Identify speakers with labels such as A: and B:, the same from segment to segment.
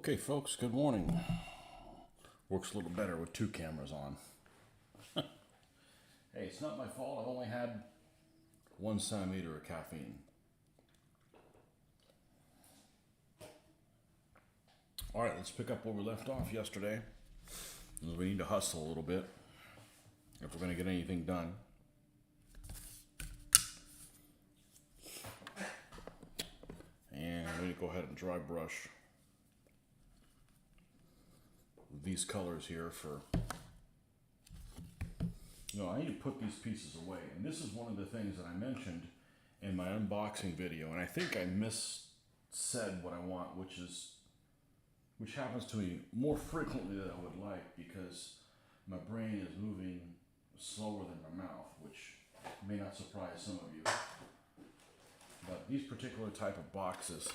A: Okay, folks, good morning. Works a little better with two cameras on. Hey, it's not my fault. I've only had 1 centimeter of caffeine. All right, let's pick up where we left off yesterday. We need to hustle a little bit if we're going to get anything done. And we need to go ahead and dry brush these colors here for, I need to put these pieces away. And this is one of the things that I mentioned in my unboxing video, and I think I missaid what I want, which happens to me more frequently than I would like because my brain is moving slower than my mouth, which may not surprise some of you. But these particular type of boxes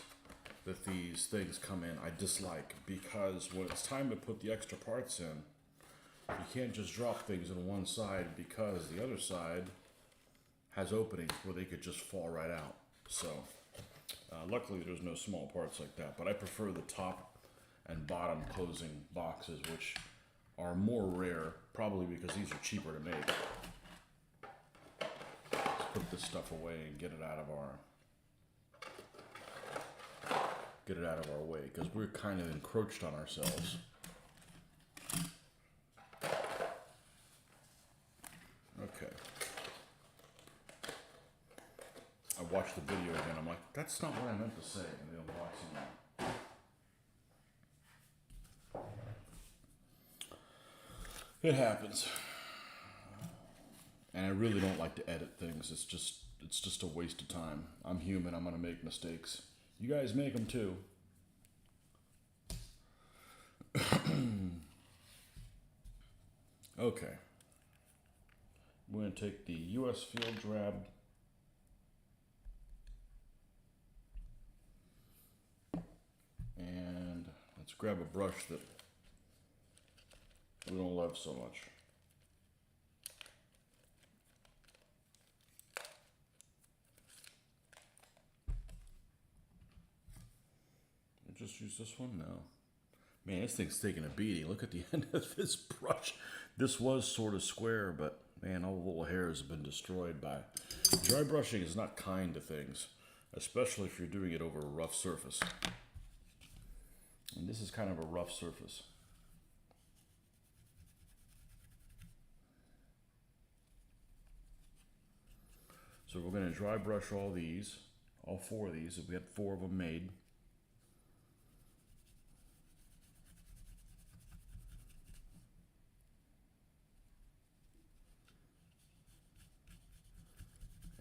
A: that these things come in, I dislike, because when it's time to put the extra parts in, you can't just drop things on one side because the other side has openings where they could just fall right out. So luckily there's no small parts like that, but I prefer the top and bottom closing boxes, which are more rare, probably because these are cheaper to make. Let's put this stuff away and get it out of our way, because we're kind of encroached on ourselves. Okay. I watched the video again. I'm like, that's not what I meant to say in the unboxing. It happens. And I really don't like to edit things. It's just a waste of time. I'm human. I'm going to make mistakes. You guys make them too. Okay. We're going to take the US Field Drab and let's grab a brush that we don't love so much. Just use this one now. Man, this thing's taking a beating. Look at the end of this brush. This was sort of square, but man, all the little hairs have been destroyed by... Dry brushing is not kind to things, especially if you're doing it over a rough surface. And this is kind of a rough surface. So we're going to dry brush all these, all 4 of these. We had 4 of them made.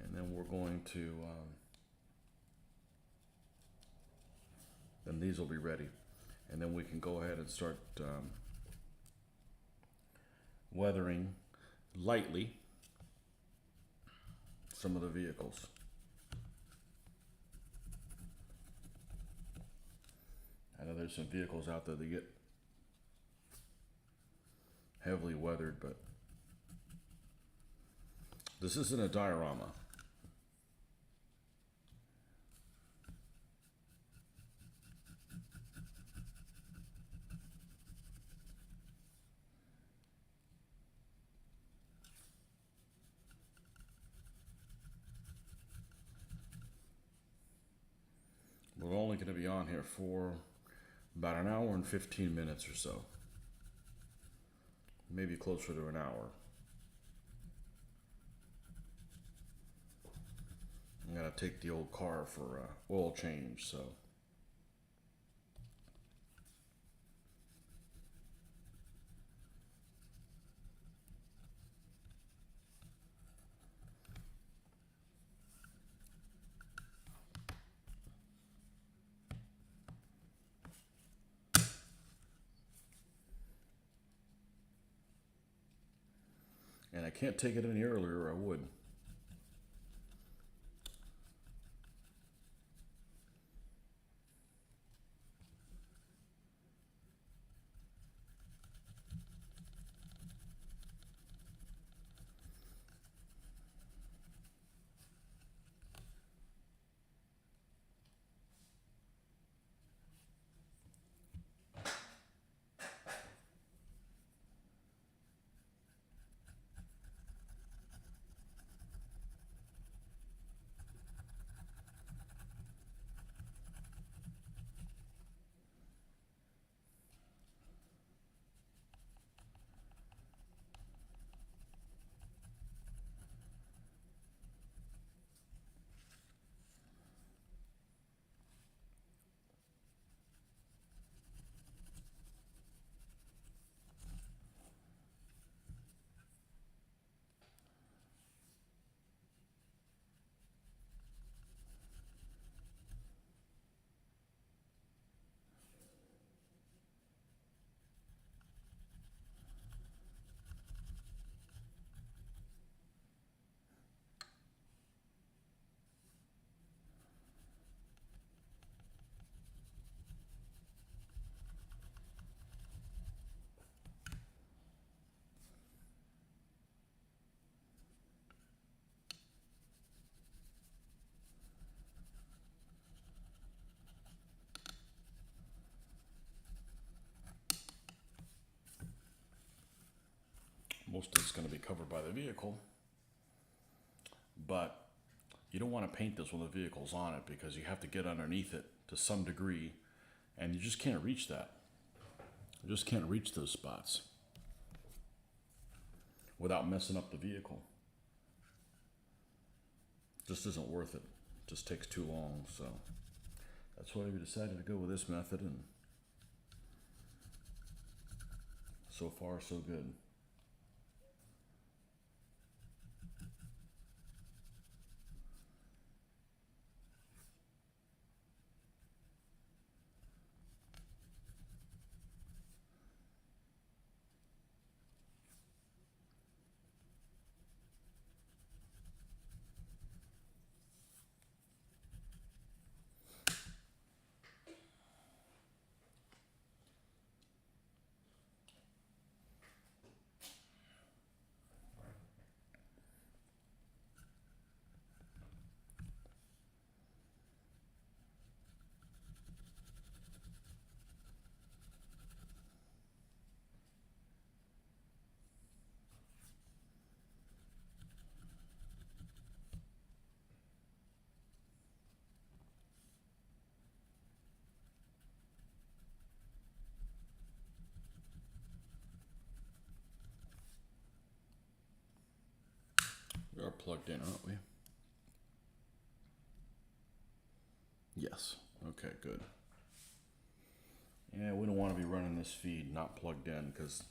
A: And then we're going to, then these will be ready. And then we can go ahead and start weathering lightly some of the vehicles. I know there's some vehicles out there that get heavily weathered, but this isn't a diorama. We're only going to be on here for about an hour and 15 minutes or so. Maybe closer to an hour. I'm going to take the old car for oil change, so. And I can't take it any earlier, or I would. most of it's going to be covered by the vehicle. But you don't want to paint this when the vehicle's on it because you have to get underneath it to some degree, and you just can't reach that. You just can't reach those spots without messing up the vehicle. Just isn't worth it. It just takes too long. So that's why we decided to go with this method, and so far so good. We are plugged in, aren't we? Yes. Okay, good. Yeah, we don't want to be running this feed not plugged in because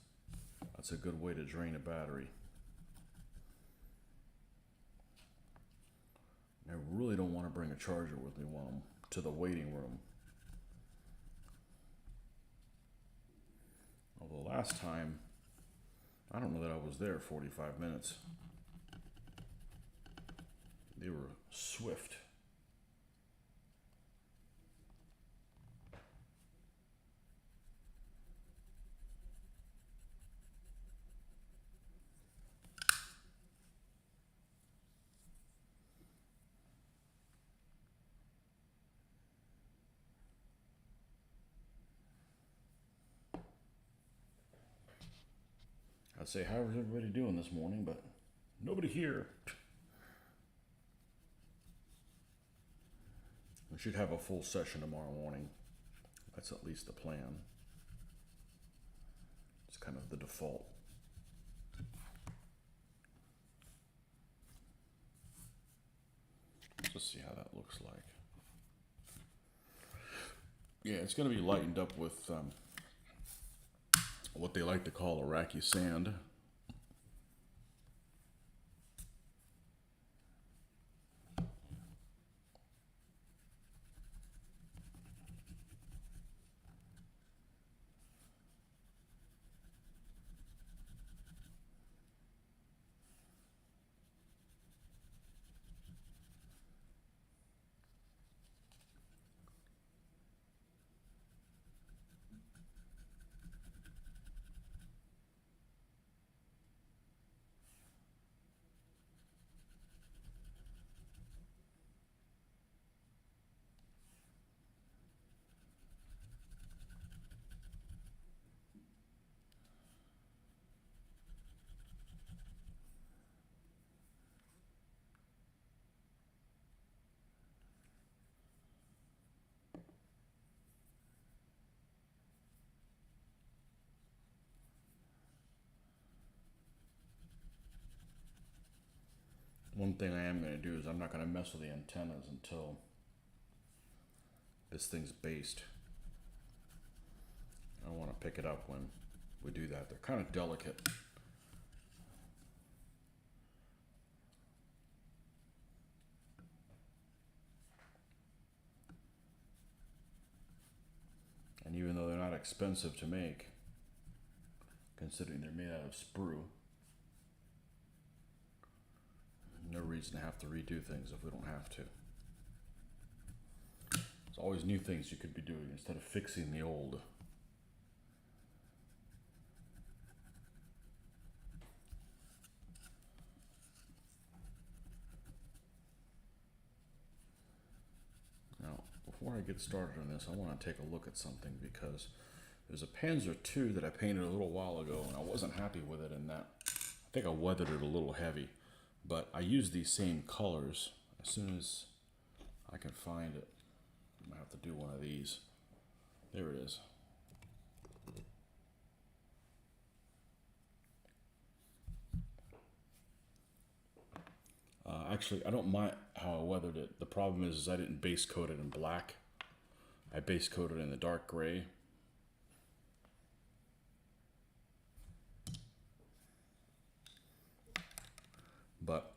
A: that's a good way to drain a battery. I really don't want to bring a charger with me while I'm to the waiting room. Although last time, I don't know that I was there 45 minutes. They were swift. I'd say, how's everybody doing this morning? But nobody here. We should have a full session tomorrow morning. That's at least the plan. It's kind of the default. Let's just see how that looks like. Yeah, it's going to be lightened up with what they like to call Iraqi sand. One thing I am going to do is I'm not going to mess with the antennas until this thing's based. I don't want to pick it up when we do that. They're kind of delicate. And even though they're not expensive to make, considering they're made out of sprue, no reason to have to redo things if we don't have to. There's always new things you could be doing instead of fixing the old. Now, before I get started on this, I want to take a look at something because there's a Panzer II that I painted a little while ago and I wasn't happy with it in that think I weathered it a little heavy, but I use these same colors. As soon as I can find it, I might have to do one of these. There it is. Actually, I don't mind how I weathered it. The problem is I didn't base coat it in black. I base coated it in the dark gray. But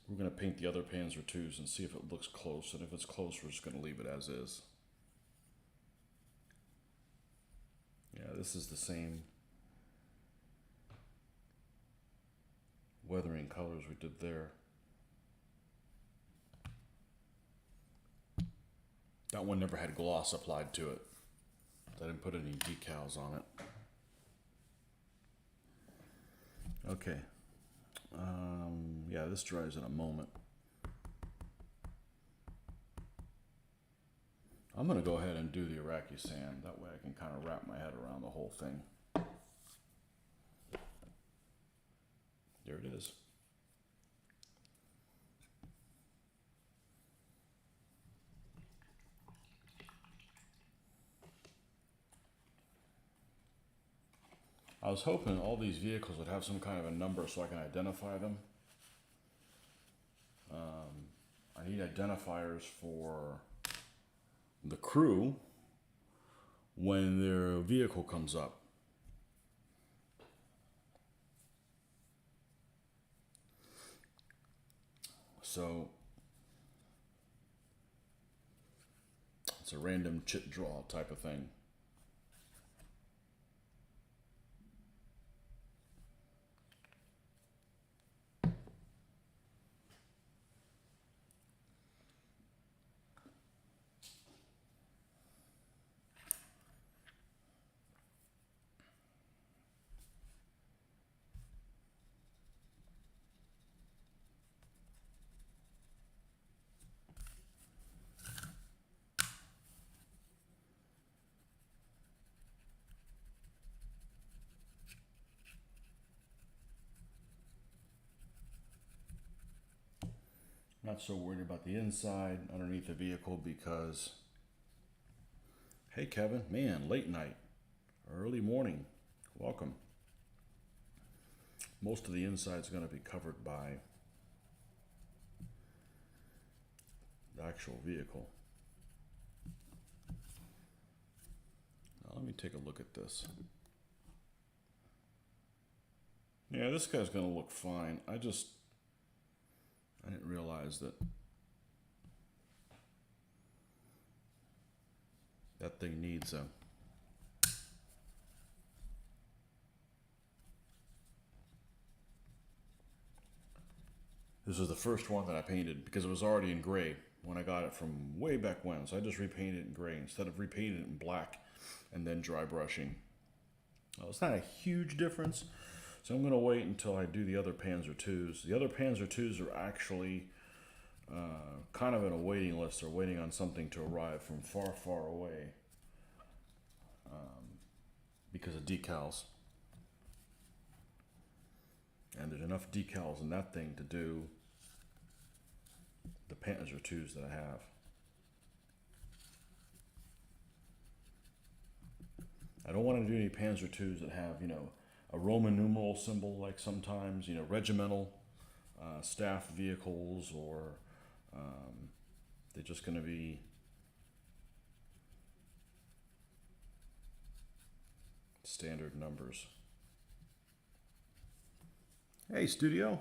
A: we're going to paint the other Panzer IIs and see if it looks close. And if it's close, we're just going to leave it as is. Yeah, this is the same weathering colors we did there. That one never had gloss applied to it. I didn't put any decals on it. Okay. Yeah, this dries in a moment. I'm going to go ahead and do the Iraqi sand. That way I can kind of wrap my head around the whole thing. There it is. I was hoping all these vehicles would have some kind of a number so I can identify them. I need identifiers for the crew when their vehicle comes up. So it's a random chit draw type of thing. Not so worried about the inside underneath the vehicle because, hey Kevin, man, late night, early morning, welcome. Most of the inside is going to be covered by the actual vehicle. Now let me take a look at this. Yeah, this guy's going to look fine. I didn't realize that that thing needs a This is the first one that I painted because it was already in gray when I got it from way back when. So I just repainted it in gray instead of repainting it in black and then dry brushing. Well, it's not a huge difference. So I'm going to wait until I do the other Panzer IIs. The other Panzer IIs are actually kind of in a waiting list. They're waiting on something to arrive from far, far away because of decals. And there's enough decals in that thing to do the Panzer IIs that I have. I don't want to do any Panzer IIs that have, a Roman numeral symbol like sometimes, regimental staff vehicles, or they're just going to be standard numbers. Hey, studio.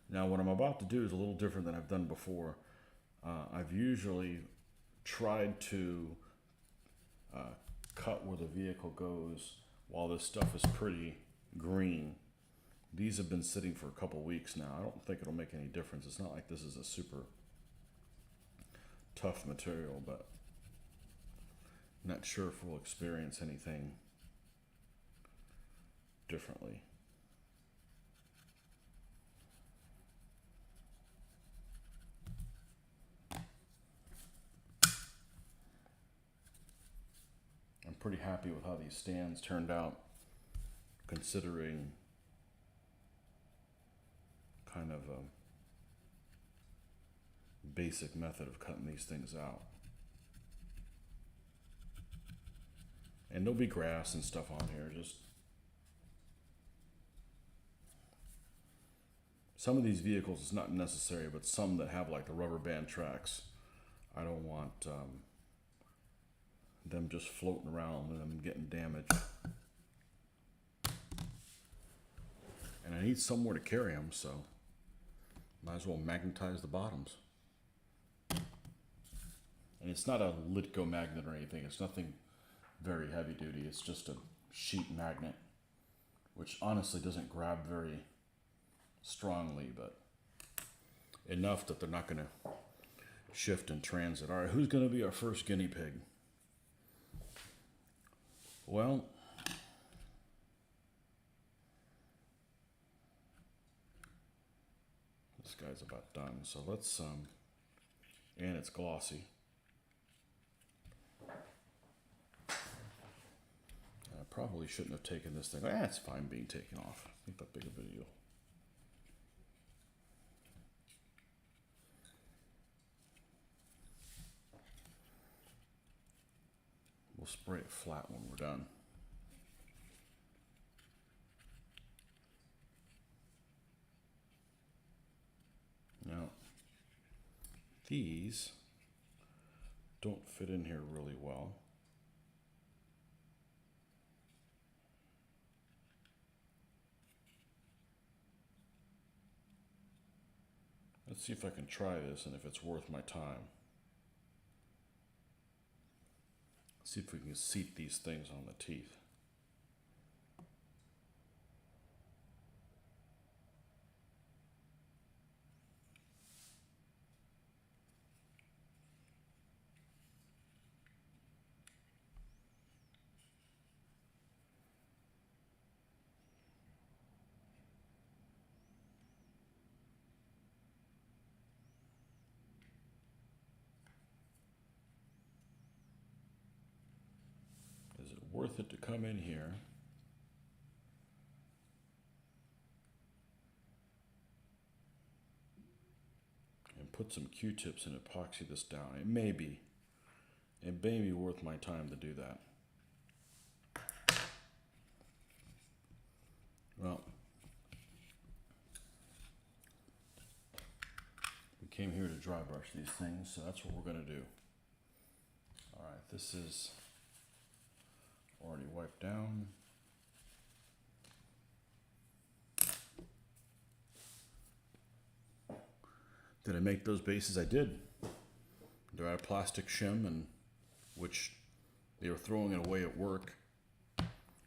A: Now, what I'm about to do is a little different than I've done before. I've usually tried to cut where the vehicle goes while this stuff is pretty green. These have been sitting for a couple weeks now. I don't think it'll make any difference. It's not like this is a super tough material, but I'm not sure if we'll experience anything differently. I'm pretty happy with how these stands turned out, considering kind of a basic method of cutting these things out. And there'll be grass and stuff on here, just some of these vehicles it's not necessary, but some that have like the rubber band tracks, I don't want them just floating around and them getting damaged. And I need somewhere to carry them, so might as well magnetize the bottoms. And it's not a Litco magnet or anything. It's nothing very heavy duty. It's just a sheet magnet, which honestly doesn't grab very strongly, but enough that they're not going to shift in transit. All right, who's going to be our first guinea pig? Well, this guy's about done, so let's and it's glossy. I probably shouldn't have taken this thing. It's fine being taken off. I think that big of a deal. We'll spray it flat when we're done. Now, these don't fit in here really well. Let's see if I can try this and if it's worth my time. See if we can seat these things on the teeth. Is it worth it to come in here and put some Q-tips and epoxy this down? It may be worth my time to do that. Well, we came here to dry brush these things, so that's what we're going to do. All right, this is already wiped down. Did I make those bases? I did. They're out of plastic shim, and which they were throwing it away at work.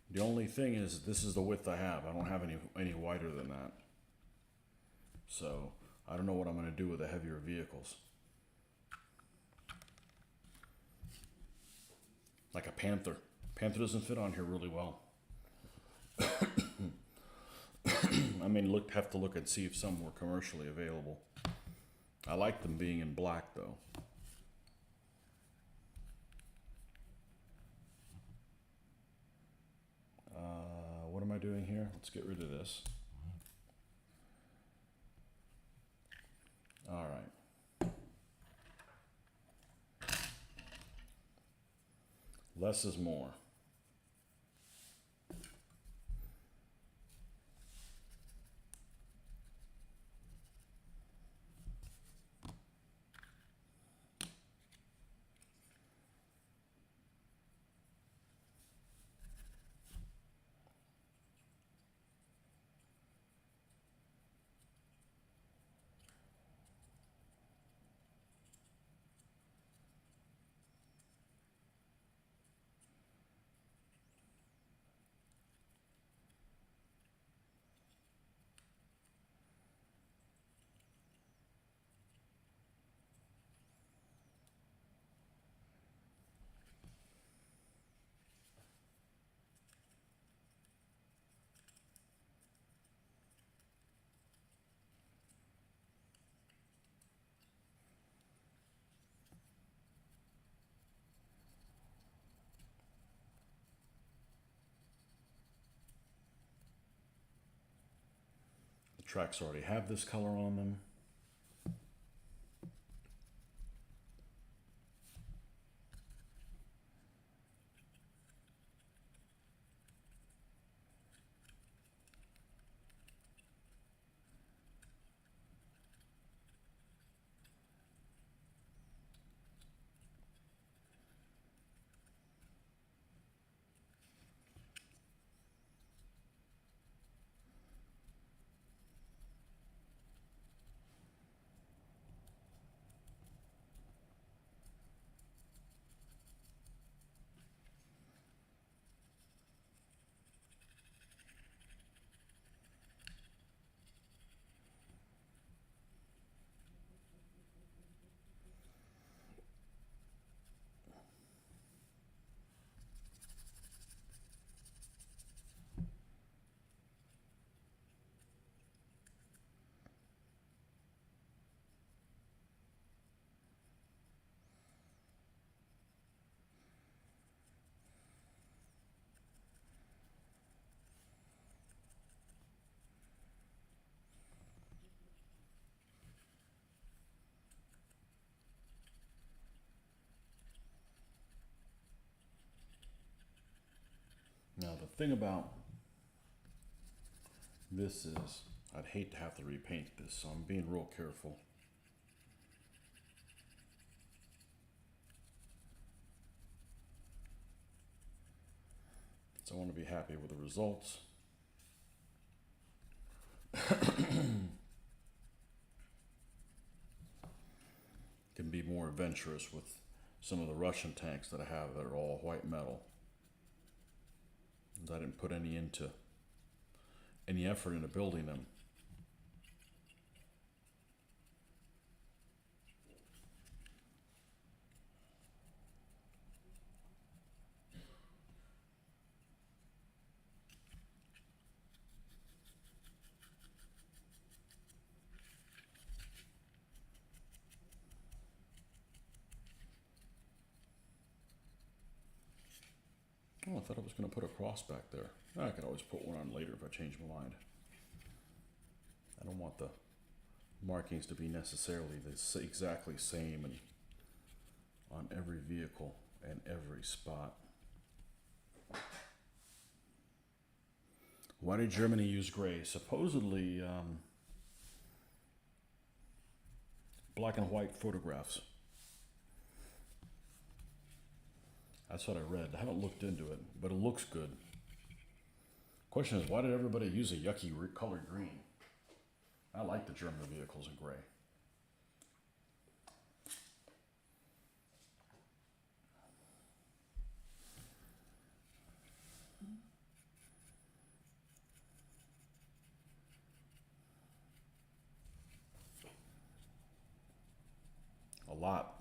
A: The only thing is, this is the width I have. I don't have any wider than that. So I don't know what I'm going to do with the heavier vehicles. Like a Panther. Panther doesn't fit on here really well. I mean, have to look and see if some were commercially available. I like them being in black, though. What am I doing here? Let's get rid of this. All right. Less is more. Tracks already have this color on them. Now the thing about this is, I'd hate to have to repaint this, so I'm being real careful. So I want to be happy with the results. Can be more adventurous with some of the Russian tanks that I have that are all white metal. I didn't put any effort into building them. Oh, I thought I was going to put a cross back there. I could always put one on later if I change my mind. I don't want the markings to be necessarily the exactly same and on every vehicle and every spot. Why did Germany use gray? Supposedly, black and white photographs. That's what I read. I haven't looked into it, but it looks good. Question is, why did everybody use a yucky colored green? I like the German vehicles in gray. A lot.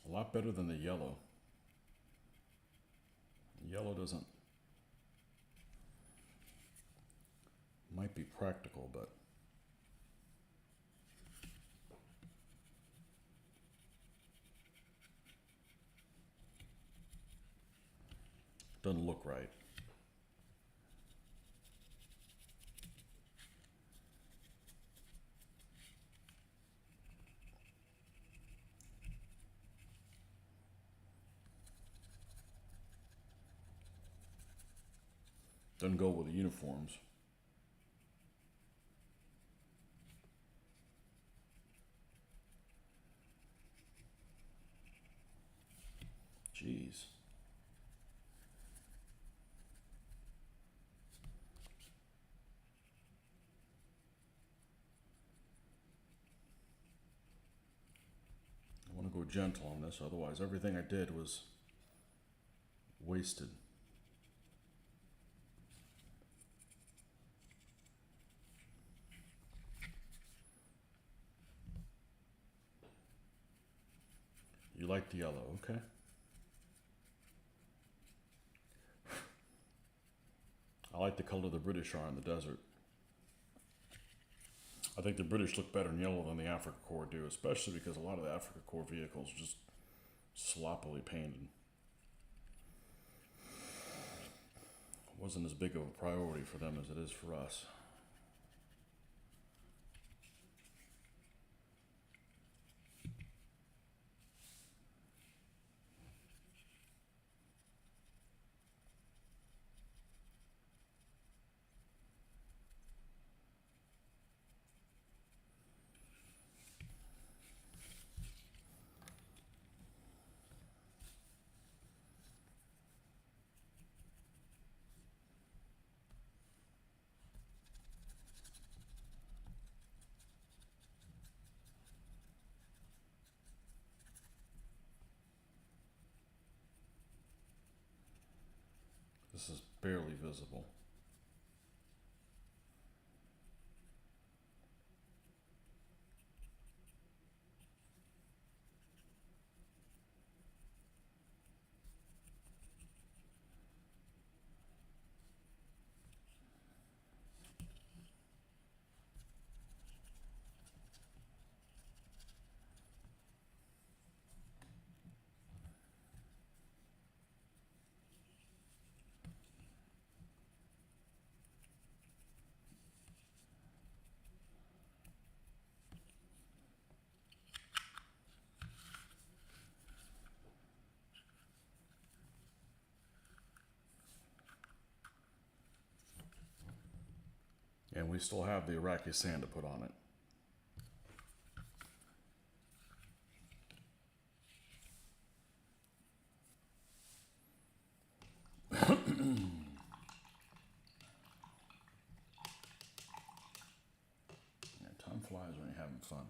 A: A lot better than the yellow. The yellow might be practical, but doesn't look right. Doesn't go with the uniforms. Jeez. I want to go gentle on this, otherwise everything I did was wasted. the yellow, okay. I like the color the British are in the desert. I think the British look better in yellow than the Africa Corps do, especially because a lot of the Africa Corps vehicles are just sloppily painted. It wasn't as big of a priority for them as it is for us. This is barely visible. And we still have the Iraqi sand to put on it. Yeah, time flies when you're having fun.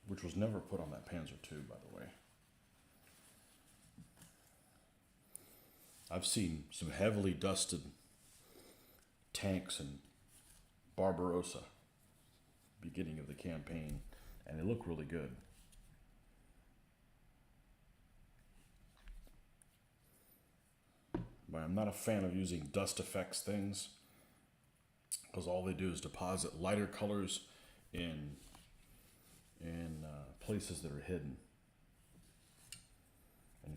A: Which was never put on that Panzer II, by the way. I've seen some heavily dusted tanks in Barbarossa, beginning of the campaign, and they look really good. But I'm not a fan of using dust effects things, because all they do is deposit lighter colors in places that are hidden and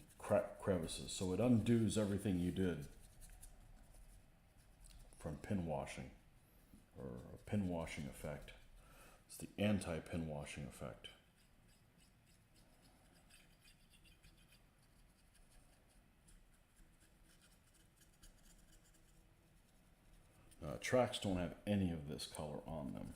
A: crevices. So it undoes everything you did from pin washing, or a pin washing effect. It's the anti-pin washing effect. Tracks don't have any of this color on them.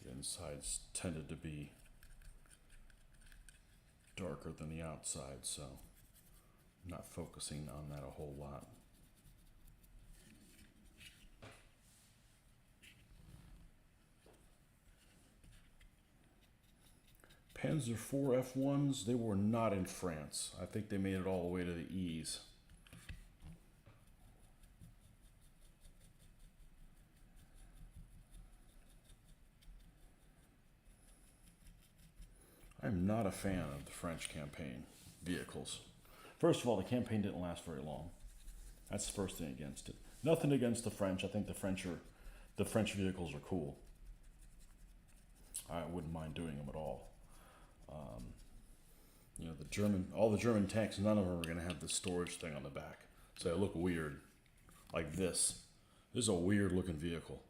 A: The insides tended to be darker than the outside, so I'm not focusing on that a whole lot. Panzer IV F1s, they were not in France. I think they made it all the way to the E's. I'm not a fan of the French campaign vehicles. First of all, the campaign didn't last very long. That's the first thing against it. Nothing against the French. I think the French vehicles are cool. I wouldn't mind doing them at all. You know, all the German tanks, none of them are going to have the storage thing on the back. So they look weird. Like this. This is a weird looking vehicle.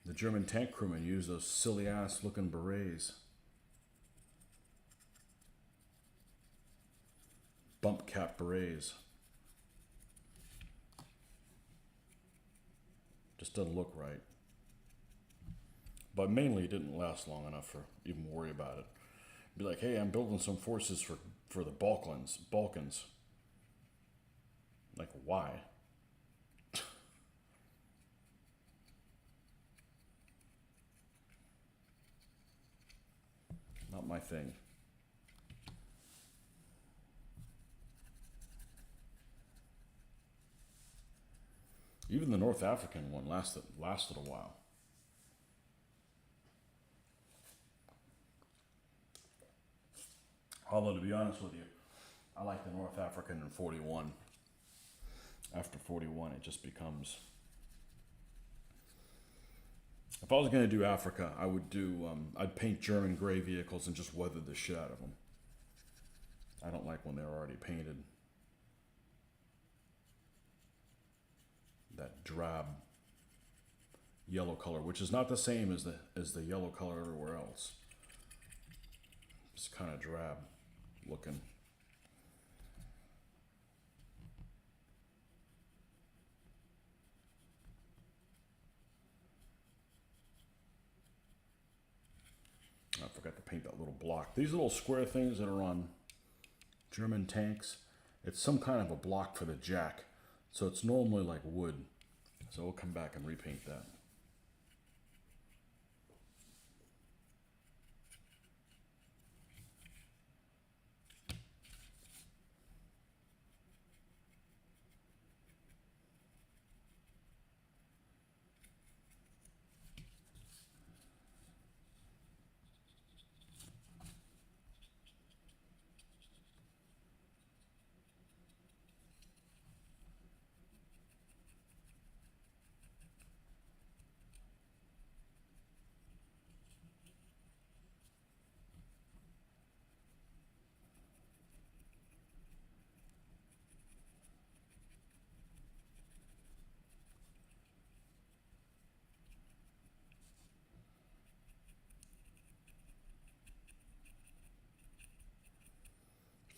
A: The German tank crewmen use those silly ass looking berets. Bump cap berets. Just doesn't look right. But mainly it didn't last long enough for even worry about it. Be like, hey, I'm building some forces for the Balkans. Like, why? Not my thing. Even the North African one lasted a while. Although, to be honest with you, I like the North African in 41. After 41, it just becomes... If I was going to do Africa, I would do... I'd paint German gray vehicles and just weather the shit out of them. I don't like when they're already painted. That drab yellow color, which is not the same as the yellow color everywhere else. It's kind of drab looking. I forgot to paint that little block. These little square things that are on German tanks, it's some kind of a block for the jack. So it's normally like wood. So we'll come back and repaint that.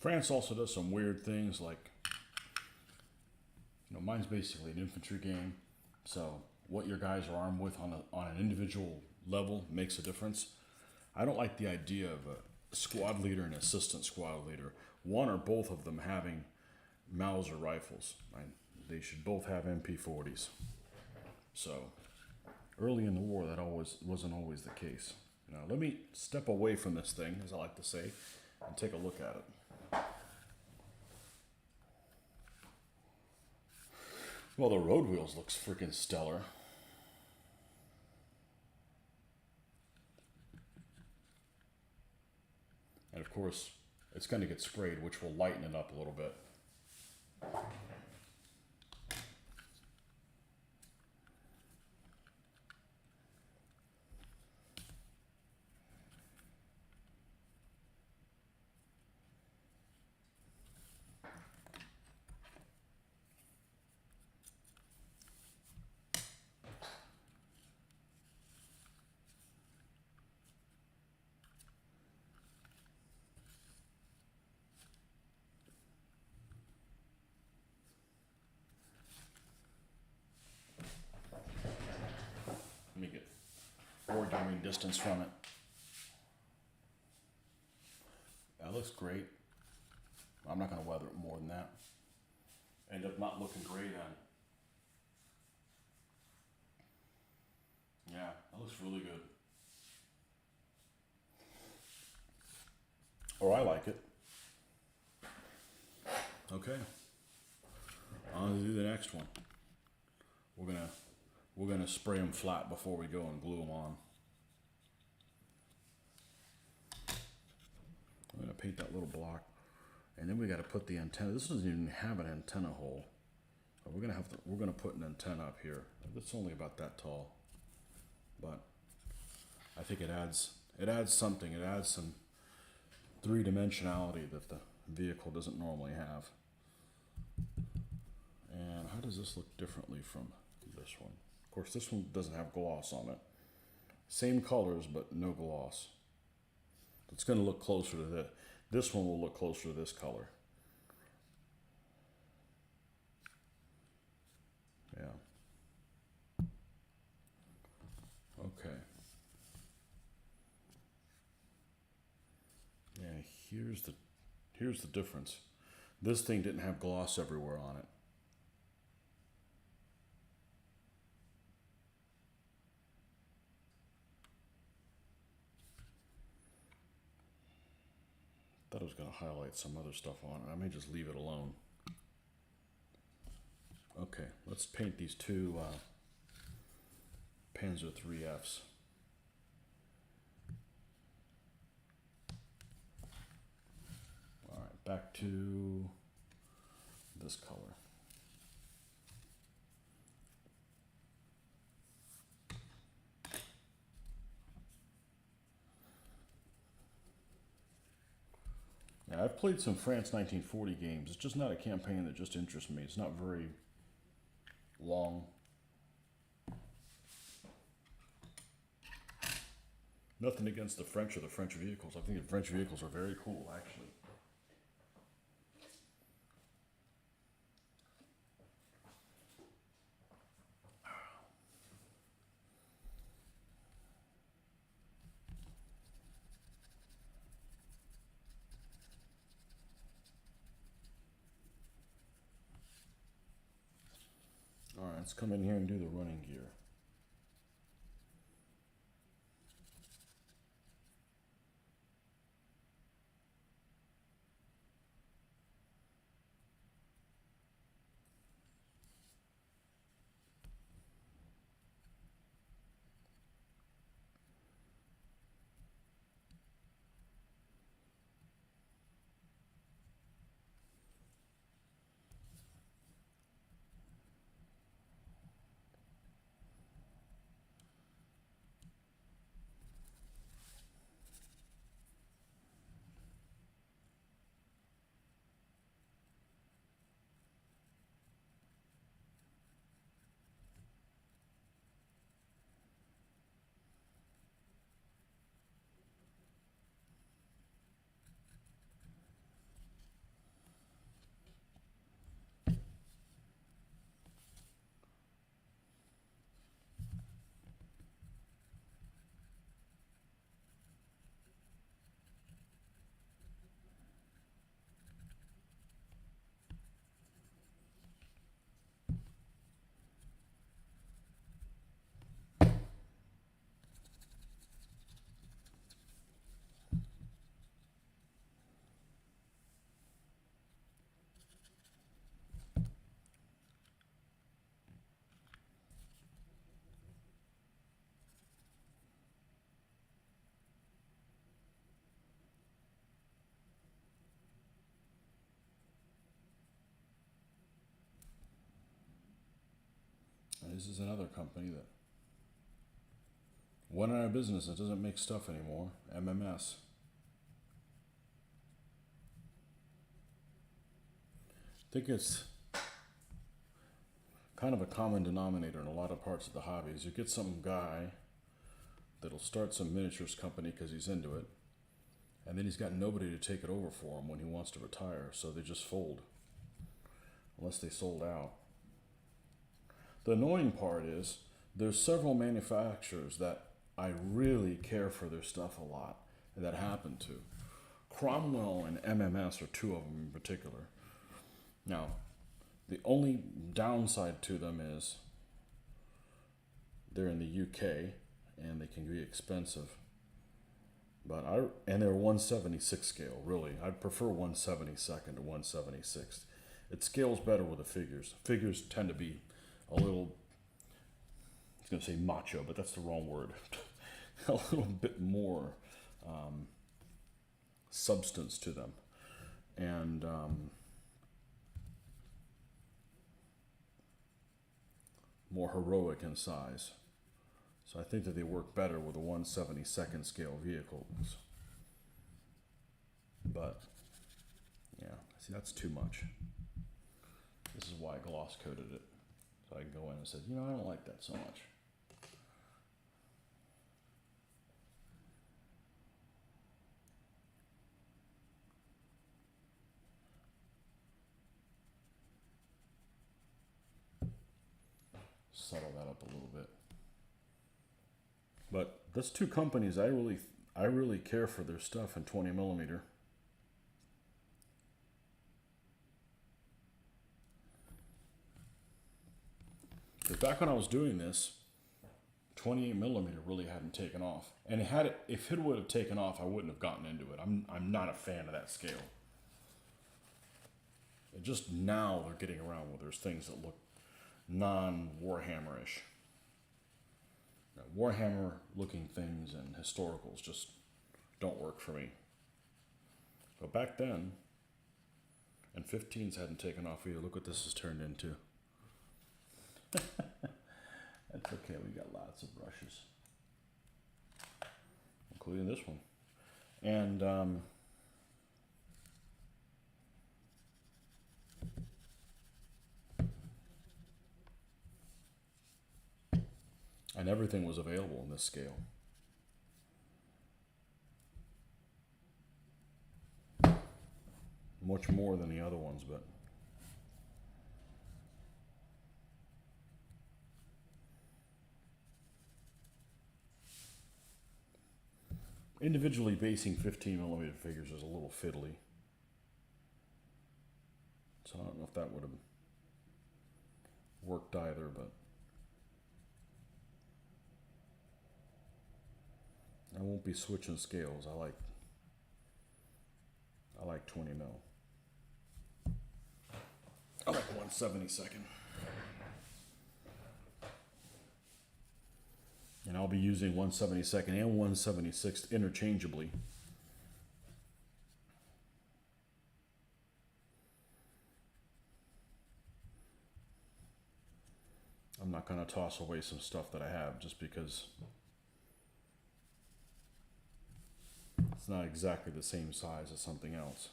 A: France also does some weird things like, mine's basically an infantry game. So what your guys are armed with on an individual level makes a difference. I don't like the idea of a squad leader and assistant squad leader. One or both of them having Mauser rifles. They should both have MP40s. So early in the war, that wasn't always the case. Now let me step away from this thing, as I like to say, and take a look at it. Well, the road wheels looks freaking stellar. And of course, it's going to get sprayed, which will lighten it up a little bit. Let me get wargaming distance from it. That looks great. I'm not going to weather it more than that. End up not looking great on. Yeah, that looks really good. Or I like it. Okay. On to do the next one. We're gonna spray them flat before we go and glue them on. I'm gonna paint that little block. And then we got to put the antenna. This doesn't even have an antenna hole. We're gonna put an antenna up here. It's only about that tall, but I think it adds something. It adds some three-dimensionality that the vehicle doesn't normally have. And how does this look differently from this one? Of course, this one doesn't have gloss on it. Same colors, but no gloss. It's going to look closer to this. This one will look closer to this color. Yeah. Okay. Yeah, here's the difference. This thing didn't have gloss everywhere on it. Thought I was going to highlight some other stuff on it. I may just leave it alone. Okay, let's paint these two Panzer 3Fs. All right, back to this color. Yeah, I've played some France 1940 games. It's just not a campaign that just interests me. It's not very long. Nothing against the French or the French vehicles. I think the French vehicles are very cool, actually. All right, let's come in here and do the running gear. And this is another company that went out of business. It doesn't make stuff anymore. MMS. I think it's kind of a common denominator in a lot of parts of the hobby is you get some guy that'll start some miniatures company because he's into it, and then he's got nobody to take it over for him when he wants to retire, so they just fold unless they sold out. The annoying part is there's several manufacturers that I really care for their stuff a lot and that happen to. Cromwell and MMS are two of them in particular. Now, the only downside to them is they're in the UK and they can be expensive. And they're 1/76 scale, really. I'd prefer 1/72 to 1/76. It scales better with the figures. Figures tend to be a little, I was going to say macho, but that's the wrong word. A little bit more substance to them. and more heroic in size. So I think that they work better with a 1/72nd scale vehicles. But yeah, see, that's too much. This is why I gloss coated it. So I can go in and say, you know, I don't like that so much. Settle that up a little bit. But those two companies, I really care for their stuff in 20mm. Because back when I was doing this, 28mm really hadn't taken off, and if it would have taken off, I wouldn't have gotten into it. I'm not a fan of that scale. And just now they're getting around where there's things that look non-Warhammer-ish. Warhammer looking things and historicals just don't work for me. But back then, and 15s hadn't taken off either. Look what this has turned into. That's okay, we got lots of brushes, including this one. And everything was available in this scale. Much more than the other ones, but individually basing 15mm figures is a little fiddly. So I don't know if that would have worked either, but I won't be switching scales. I like 20mm. I like 1/72. And I'll be using 1/72 and 1/76 interchangeably. I'm not going to toss away some stuff that I have just because it's not exactly the same size as something else.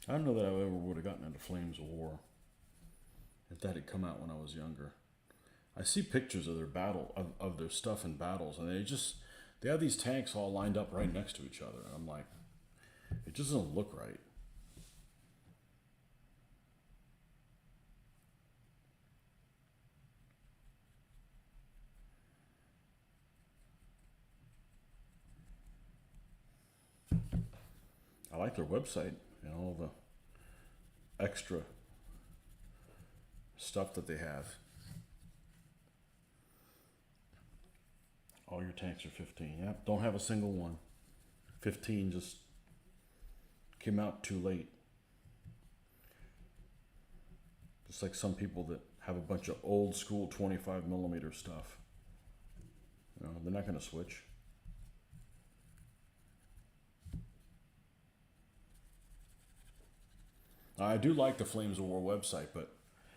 A: I don't know that I ever would have gotten into Flames of War if that had come out when I was younger. I see pictures of their of their stuff in battles, and they have these tanks all lined up right next to each other. And I'm like, it just doesn't look right. I like their website and all the extra stuff that they have. All your tanks are 15. Yep, don't have a single one. 15 just came out too late. Just like some people that have a bunch of old school 25mm stuff. You know, they're not going to switch. I do like the Flames of War website, but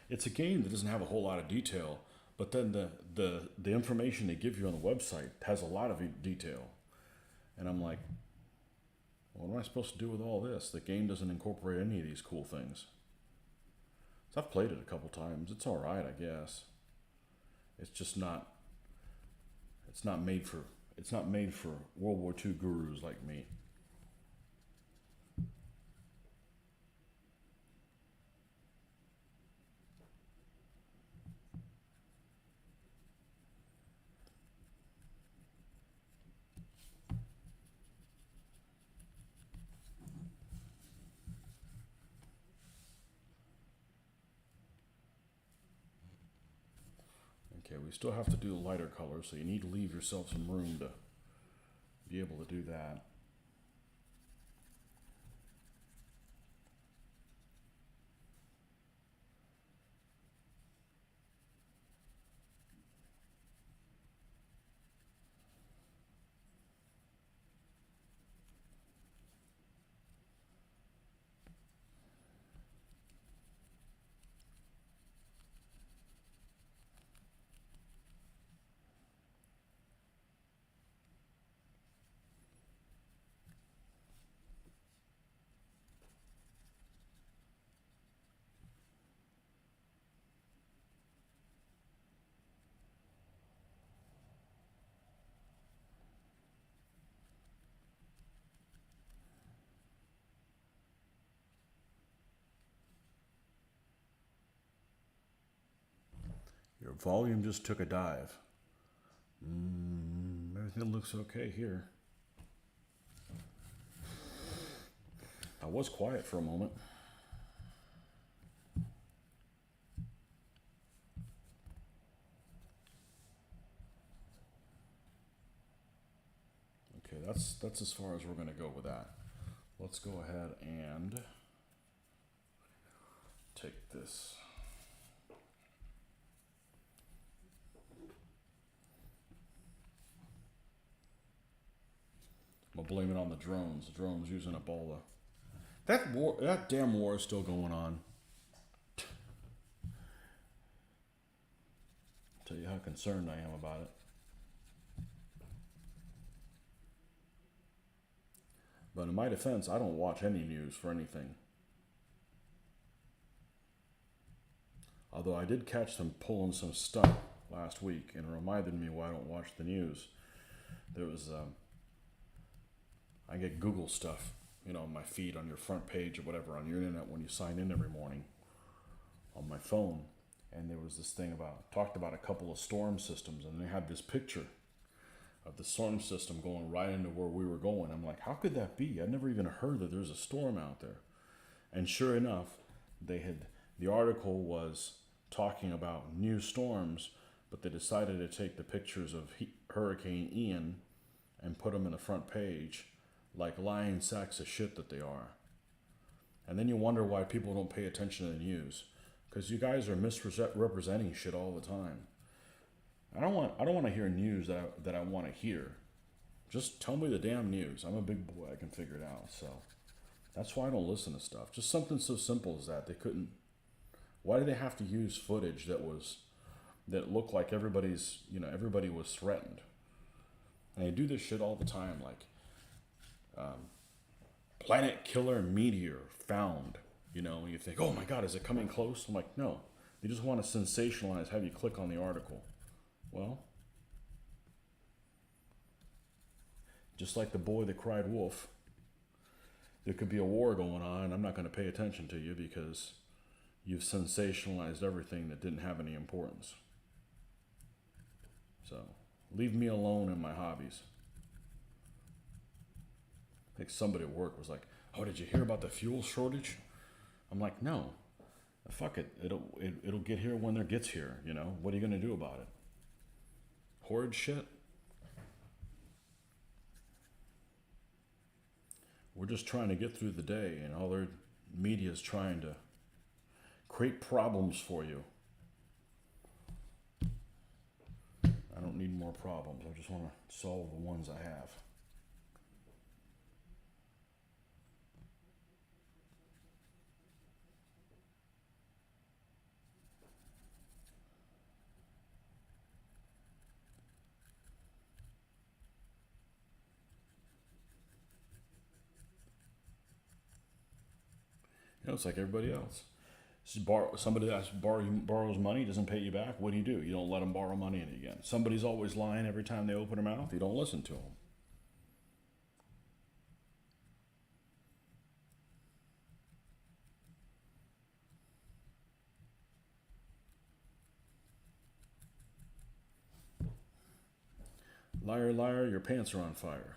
A: it's a game that doesn't have a whole lot of detail. But then the information they give you on the website has a lot of detail. And I'm like, what am I supposed to do with all this? The game doesn't incorporate any of these cool things. So I've played it a couple times. It's all right, I guess. It's just not. It's not made for World War II gurus like me. Okay, we still have to do the lighter colors, so you need to leave yourself some room to be able to do that. Your volume just took a dive. Everything looks okay here. I was quiet for a moment. Okay, that's as far as we're going to go with that. Let's go ahead and take this. I'm gonna blame it on the drones. The drones using Ebola. That damn war is still going on. Tell you how concerned I am about it. But in my defense, I don't watch any news for anything. Although I did catch them pulling some stuff last week, and it reminded me why I don't watch the news. There was, I get Google stuff, on my feed, on your front page or whatever, on your internet when you sign in every morning on my phone. And there was this thing talked about a couple of storm systems, and they had this picture of the storm system going right into where we were going. I'm like, how could that be? I never even heard that there's a storm out there. And sure enough, the article was talking about new storms, but they decided to take the pictures of Hurricane Ian and put them in the front page like lying sacks of shit that they are. And then you wonder why people don't pay attention to the news, because you guys are misrepresenting shit all the time. I don't want to hear news that I want to hear. Just tell me the damn news. I'm a big boy. I can figure it out. So that's why I don't listen to stuff. Just something so simple as that. They couldn't. Why do they have to use footage that looked like everybody was threatened? And they do this shit all the time, like planet killer meteor found. And you think, oh my God, is it coming close? I'm like, no. They just want to sensationalize, have you click on the article. Well, just like the boy that cried wolf, there could be a war going on, and I'm not going to pay attention to you because you've sensationalized everything that didn't have any importance. So, leave me alone in my hobbies. I think somebody at work was like, oh, did you hear about the fuel shortage? I'm like, no. Fuck it. It'll get here when it gets here, What are you going to do about it? Horrid shit? We're just trying to get through the day, and all their media is trying to create problems for you. I don't need more problems. I just want to solve the ones I have. It's like everybody else. Somebody that borrows money, doesn't pay you back. What do? You don't let them borrow money again. Somebody's always lying every time they open their mouth. You don't listen to them. Liar, liar, your pants are on fire.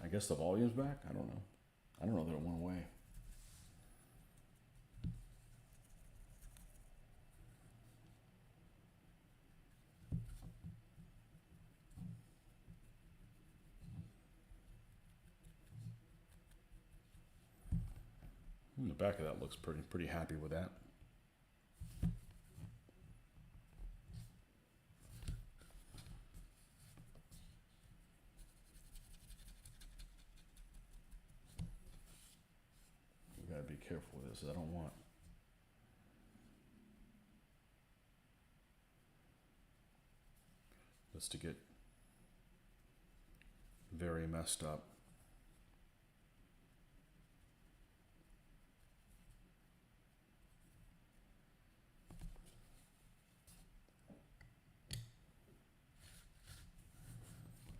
A: I guess the volume's back? I don't know. I don't know that it went away. The back of that looks pretty happy with that. We gotta be careful with this. I don't want this to get very messed up.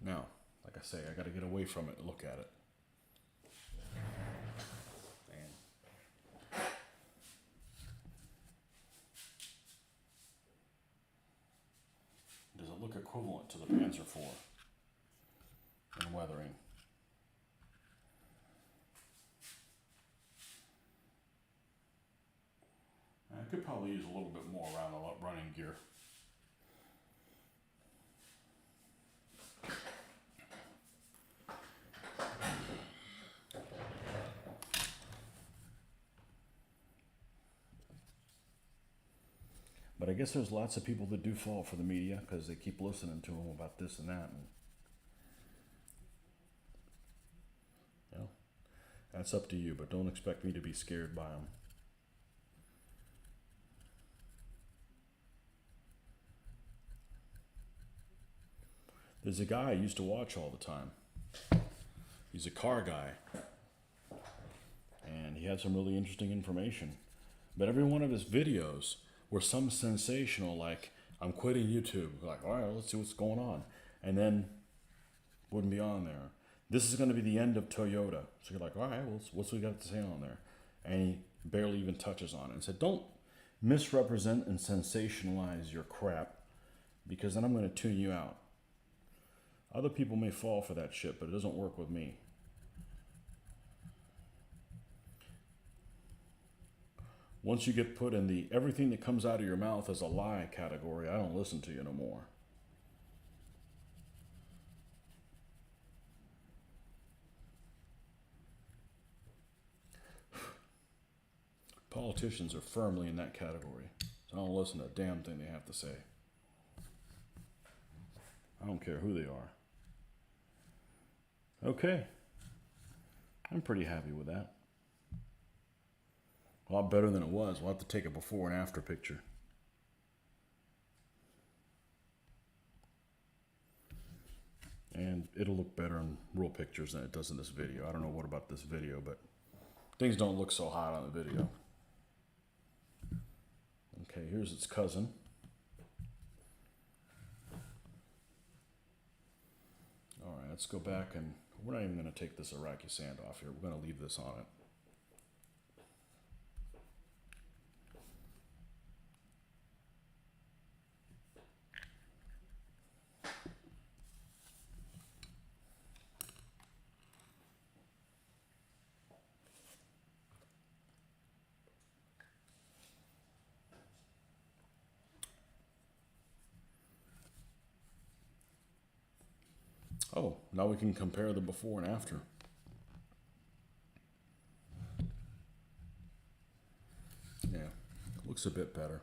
A: Now, like I say, I gotta get away from it and look at it. Does it look equivalent to the Panzer IV in weathering? I could probably use a little bit more around the running gear. But I guess there's lots of people that do fall for the media because they keep listening to them about this and that. And, you know, that's up to you, but don't expect me to be scared by them. There's a guy I used to watch all the time. He's a car guy. And he had some really interesting information. But every one of his videos were some sensational, like, I'm quitting YouTube. Like, all right, let's see what's going on. And then wouldn't be on there. This is going to be the end of Toyota. So you're like, all right, well, what's we got to say on there? And he barely even touches on it. And said, don't misrepresent and sensationalize your crap, because then I'm going to tune you out. Other people may fall for that shit, but it doesn't work with me. Once you get put in the everything that comes out of your mouth is a lie category, I don't listen to you no more. Politicians are firmly in that category. So I don't listen to a damn thing they have to say. I don't care who they are. Okay. I'm pretty happy with that. A lot better than it was. We'll have to take a before and after picture. And it'll look better in real pictures than it does in this video. I don't know what about this video, but things don't look so hot on the video. Okay, here's its cousin. All right, let's go back, and we're not even going to take this Iraqi sand off here. We're going to leave this on it. Oh, now we can compare the before and after. Yeah, looks a bit better.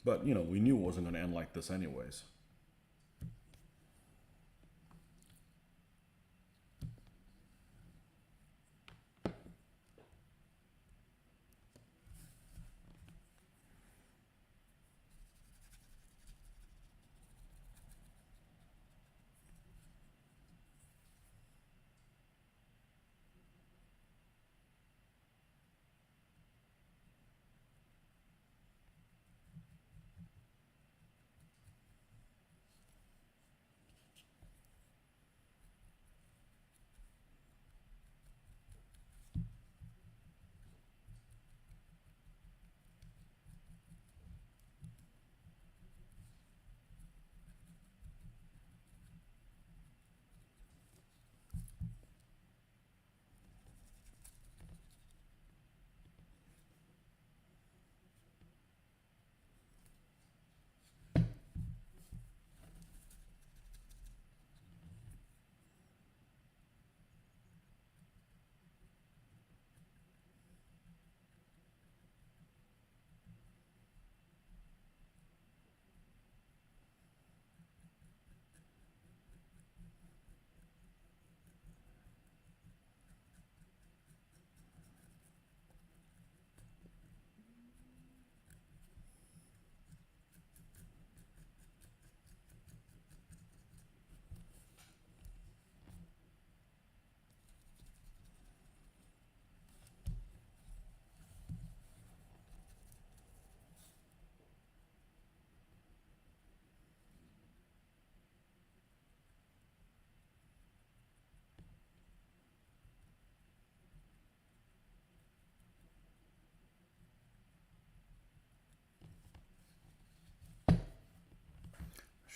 A: But, you know, we knew it wasn't going to end like this anyways.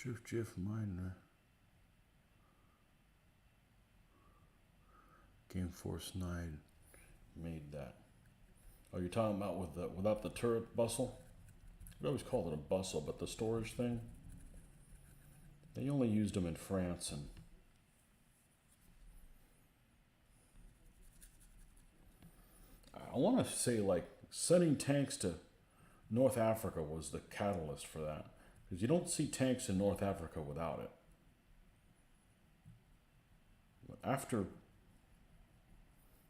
A: Shift GIF mine. Game Force 9 made that. Oh, you're talking about without the turret bustle? We always called it a bustle, but the storage thing, they only used them in France, and I want to say like sending tanks to North Africa was the catalyst for that, because you don't see tanks in North Africa without it. After,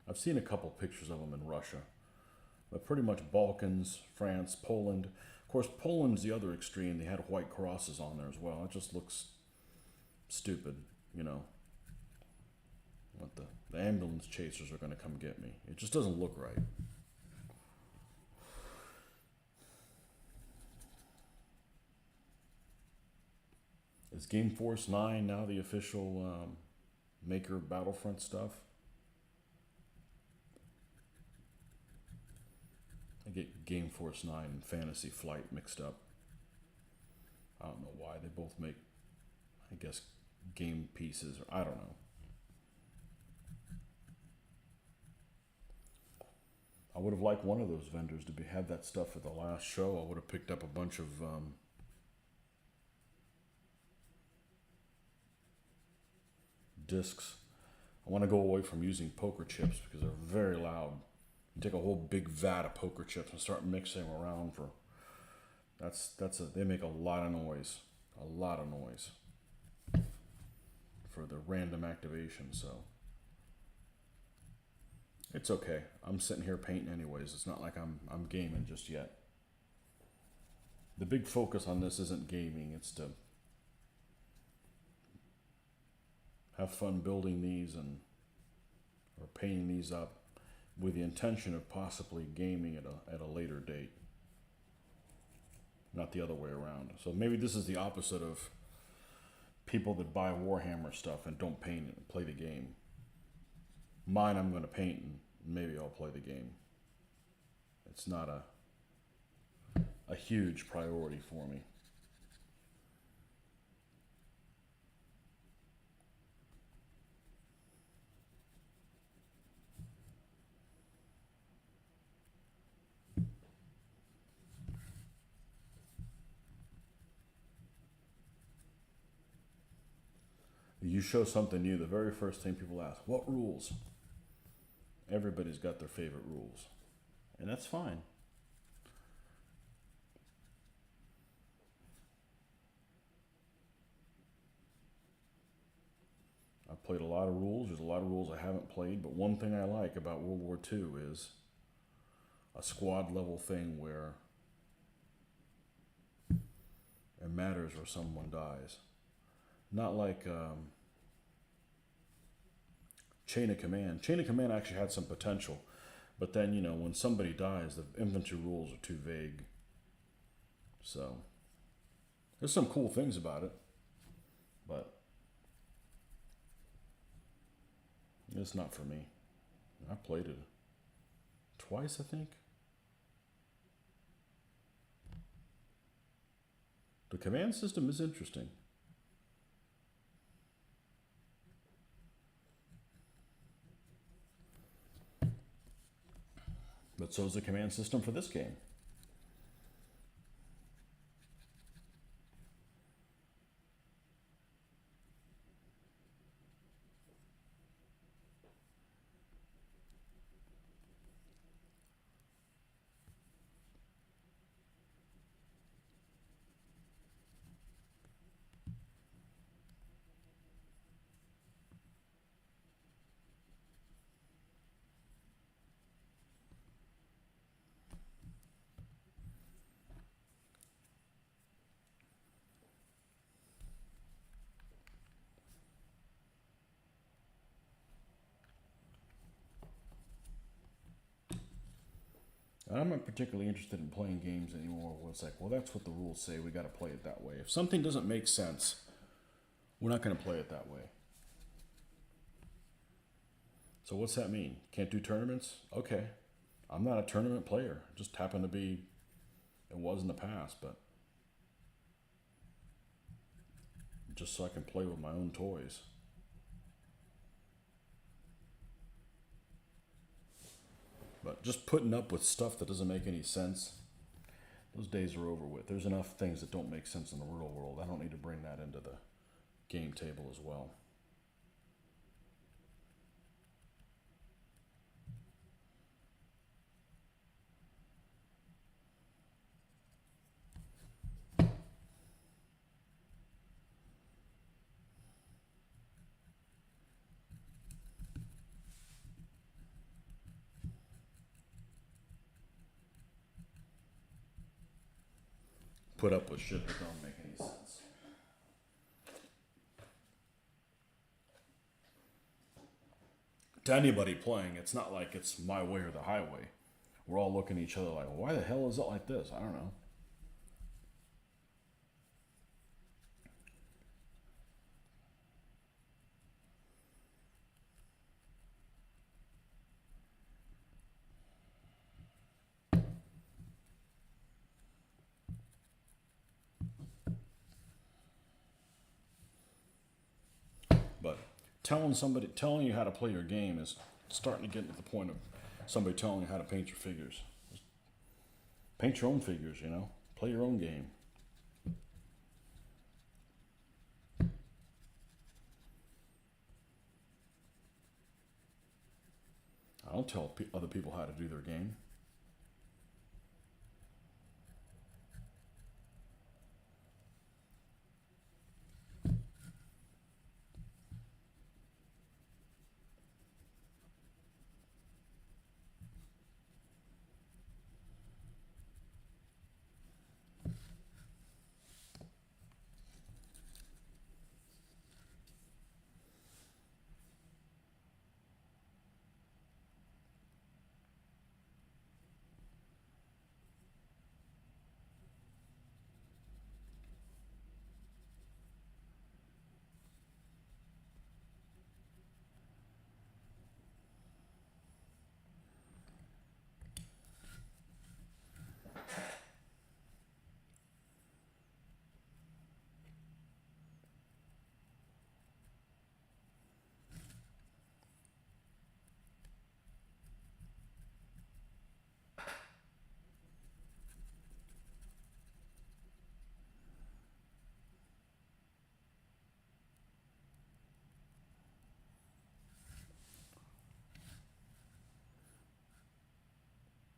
A: I've seen a couple pictures of them in Russia, but pretty much Balkans, France, Poland. Of course, Poland's the other extreme. They had white crosses on there as well. It just looks stupid, you know. What the ambulance chasers are going to come get me. It just doesn't look right. Is Game Force 9 now the official Maker Battlefront stuff? I get Game Force 9 and Fantasy Flight mixed up. I don't know why. They both make, I guess, game pieces, or I don't know. I would have liked one of those vendors to have that stuff at the last show. I would have picked up a bunch of discs. I want to go away from using poker chips because they're very loud. You take a whole big vat of poker chips and start mixing them around for. They make a lot of noise, for the random activation. So it's okay. I'm sitting here painting anyways. It's not like I'm gaming just yet. The big focus on this isn't gaming. It's to have fun building these or painting these up with the intention of possibly gaming at a later date. Not the other way around. So maybe this is the opposite of people that buy Warhammer stuff and don't paint it and play the game. Mine I'm going to paint and maybe I'll play the game. It's not a huge priority for me. You show something new, the very first thing people ask, what rules? Everybody's got their favorite rules. And that's fine. I've played a lot of rules. There's a lot of rules I haven't played, but one thing I like about World War II is a squad level thing where it matters where someone dies. Not like Chain of Command. Chain of Command actually had some potential, but then, you know, when somebody dies, the infantry rules are too vague. So, there's some cool things about it, but it's not for me. I played it twice, I think. The command system is interesting. But so is the command system for this game. And I'm not particularly interested in playing games anymore where it's like, well, that's what the rules say. We got to play it that way. If something doesn't make sense, we're not going to play it that way. So what's that mean? Can't do tournaments? Okay. I'm not a tournament player. Just happen to be, it was in the past, but just so I can play with my own toys. But just putting up with stuff that doesn't make any sense, those days are over with. There's enough things that don't make sense in the real world. I don't need to bring that into the game table as well. Put up with shit that don't make any sense. To anybody playing, it's not like it's my way or the highway. We're all looking at each other like, why the hell is it like this? I don't know. But telling you how to play your game is starting to get to the point of somebody telling you how to paint your figures. Just paint your own figures, you know? Play your own game. I don't tell other people how to do their game.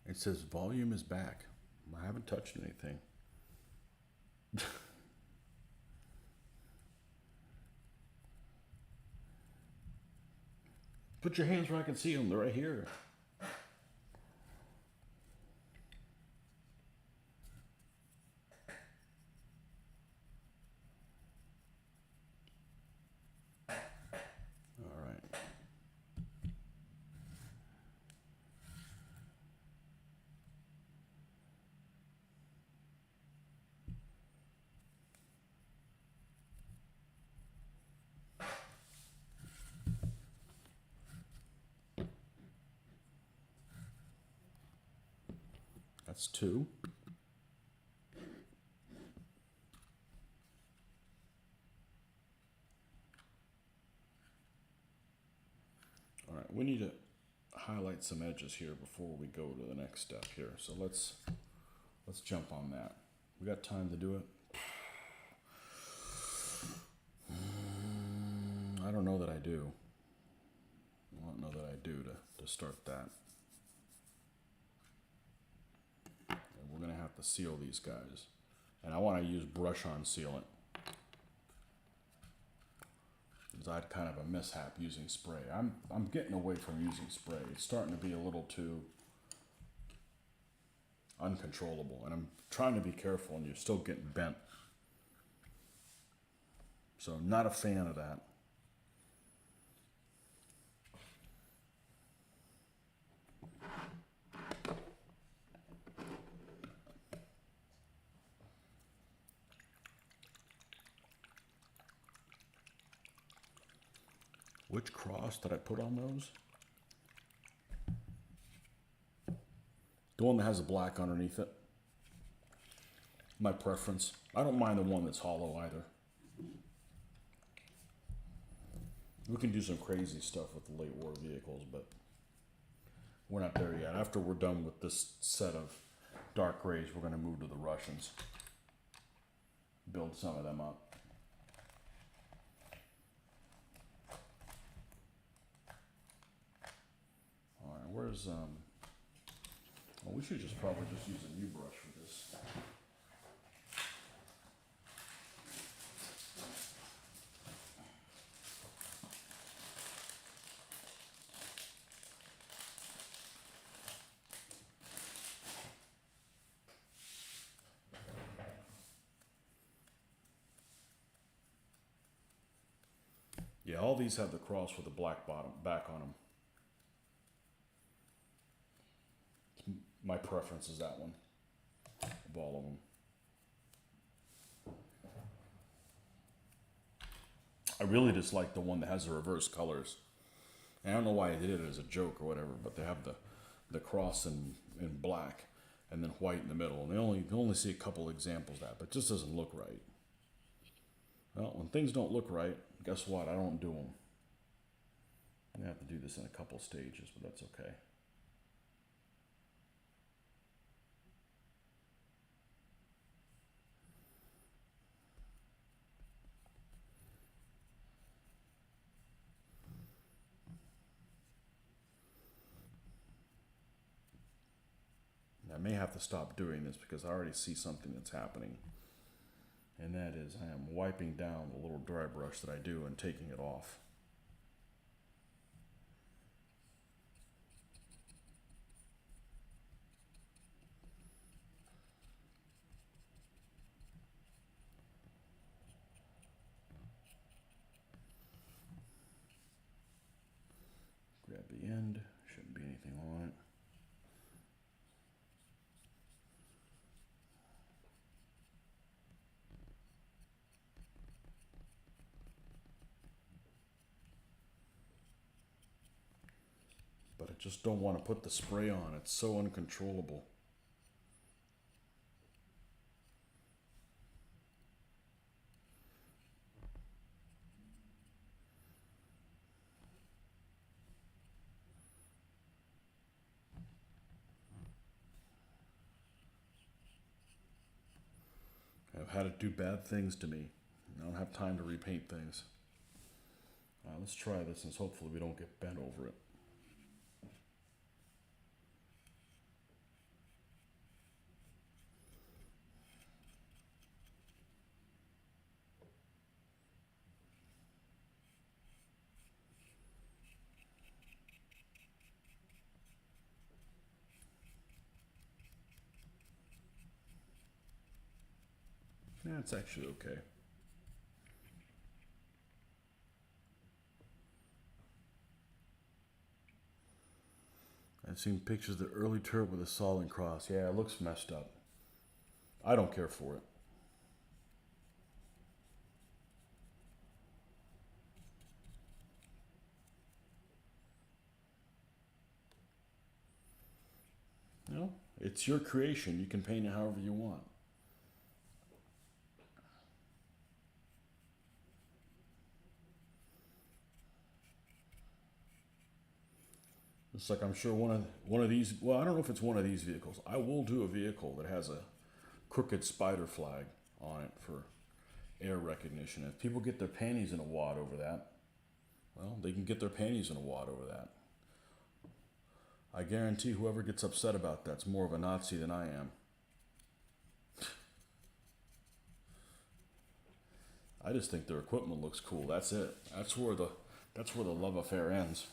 A: It says volume is back. I haven't touched anything. Put your hands where I can see them. They're right here. All right. That's two. All right, we need to highlight some edges here before we go to the next step here. So let's jump on that. We got time to do it? I don't know that I do. I don't know that I do to start that. And we're gonna have to seal these guys. And I wanna use brush on sealant. Because I had kind of a mishap using spray. I'm getting away from using spray. It's starting to be a little too uncontrollable. And I'm trying to be careful and you're still getting bent. So not a fan of that. Which cross did I put on those? The one that has the black underneath it. My preference. I don't mind the one that's hollow either. We can do some crazy stuff with the late war vehicles, but we're not there yet. After we're done with this set of dark grays, we're going to move to the Russians. Build some of them up. All right, where's well, we should just probably just use a new brush for this. Yeah, all these have the cross with a black bottom back on them. My preference is that one of all of them. I really just like the one that has the reverse colors. And I don't know why I did it as a joke or whatever, but they have the cross in black and then white in the middle. And you can only see a couple examples of that, but it just doesn't look right. Well, when things don't look right, guess what? I don't do them. I'm going to have to do this in a couple stages, but that's okay. I may have to stop doing this because I already see something that's happening. And that is I am wiping down the little dry brush that I do and taking it off. Grab the end, shouldn't be anything on it. But I just don't want to put the spray on. It's so uncontrollable. I've had it do bad things to me. I don't have time to repaint things. Let's try this and hopefully we don't get bent over it. Yeah, it's actually okay. I've seen pictures of the early turret with a solid cross. Yeah, it looks messed up. I don't care for it. You know, it's your creation. You can paint it however you want. It's like I'm sure one of these. Well, I don't know if it's one of these vehicles. I will do a vehicle that has a crooked spider flag on it for air recognition. If people get their panties in a wad over that, well, they can get their panties in a wad over that. I guarantee whoever gets upset about that's more of a Nazi than I am. I just think their equipment looks cool. That's it. That's where the love affair ends.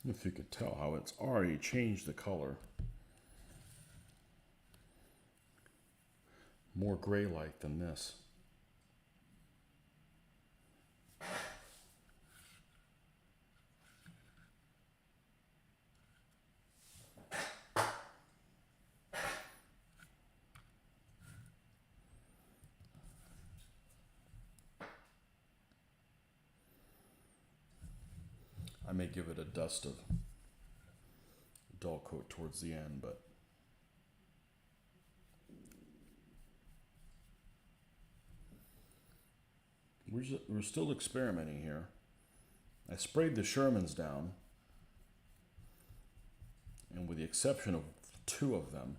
A: If you could tell how it's already changed the color. More gray-like than this. I may give it a dust of dull coat towards the end, but we're still experimenting here. I sprayed the Shermans down, and with the exception of 2 of them,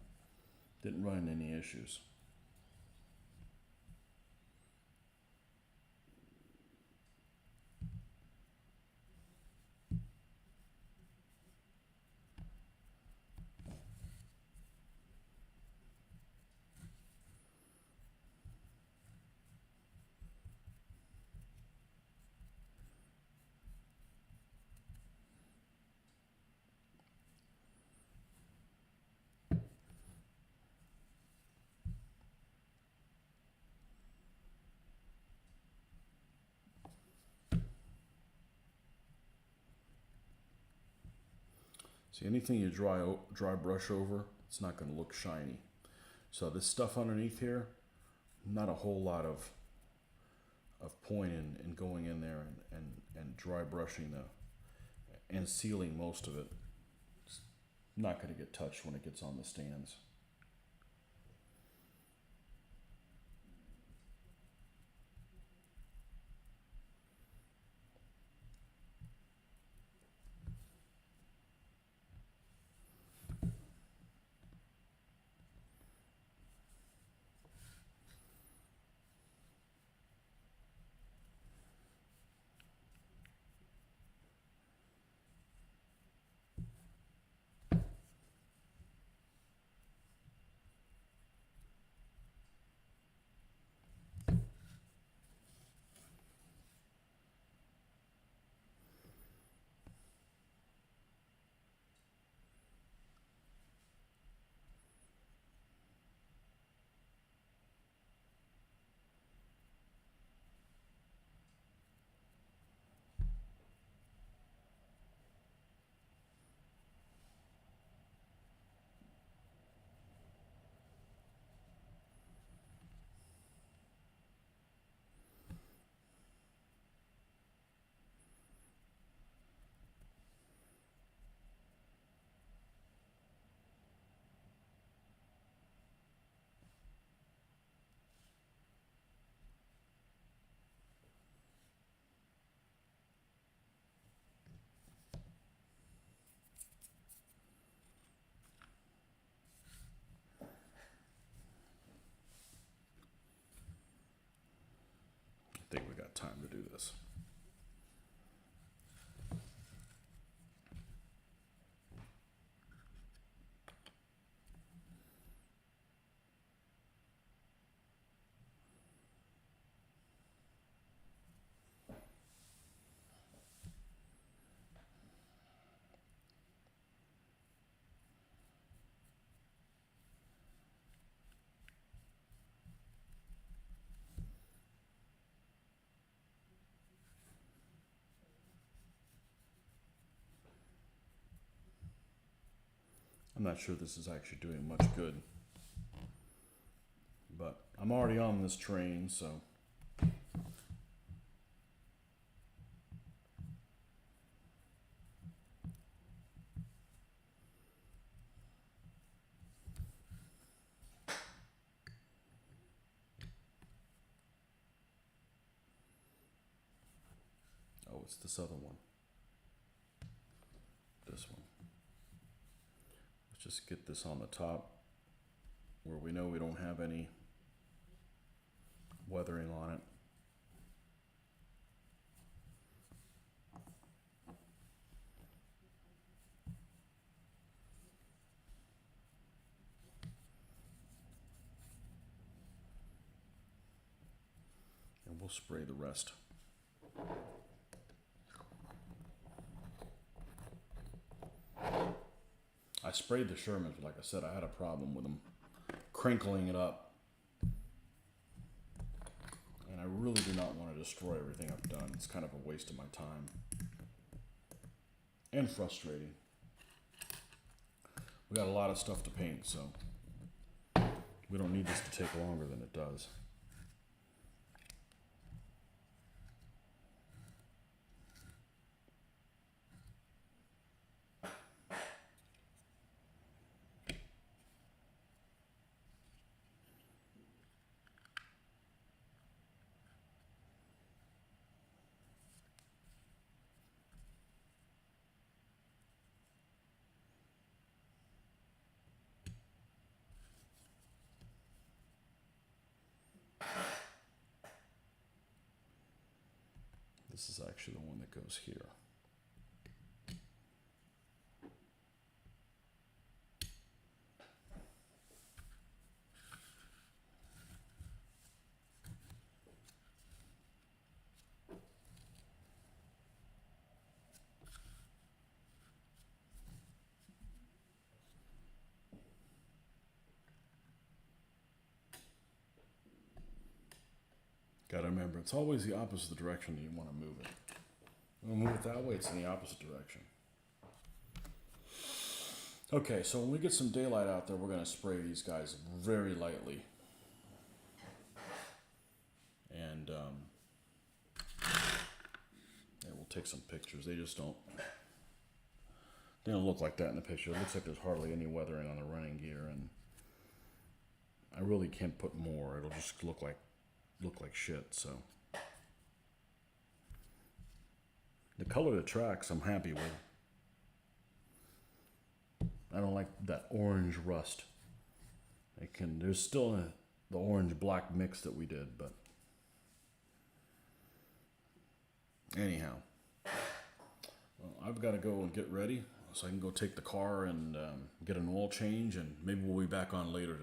A: didn't run into any issues. See, anything you dry brush over, it's not going to look shiny. So this stuff underneath here, not a whole lot of point in going in there and dry brushing and sealing most of it. It's not going to get touched when it gets on the stands. I think we got time to do this. I'm not sure this is actually doing much good, but I'm already on this train, so. Oh, it's this other one. This one. Let's just get this on the top where we know we don't have any weathering on it. And we'll spray the rest. sprayed the Shermans, but like I said, I had a problem with them crinkling it up. And I really do not want to destroy everything I've done. It's kind of a waste of my time. And frustrating. We got a lot of stuff to paint, so we don't need this to take longer than it does. This is actually the one that goes here. Gotta remember, it's always the opposite direction that you want to move it. When we move it that way, it's in the opposite direction. Okay, so when we get some daylight out there, we're going to spray these guys very lightly. And yeah, we'll take some pictures. They don't look like that in the picture. It looks like there's hardly any weathering on the running gear, and I really can't put more. It'll just look like shit. So the color of the tracks I'm happy with. I don't like that orange rust. There's still the orange black mix that we did, but anyhow, well, I've got to go and get ready so I can go take the car and get an oil change, and maybe we'll be back on later today.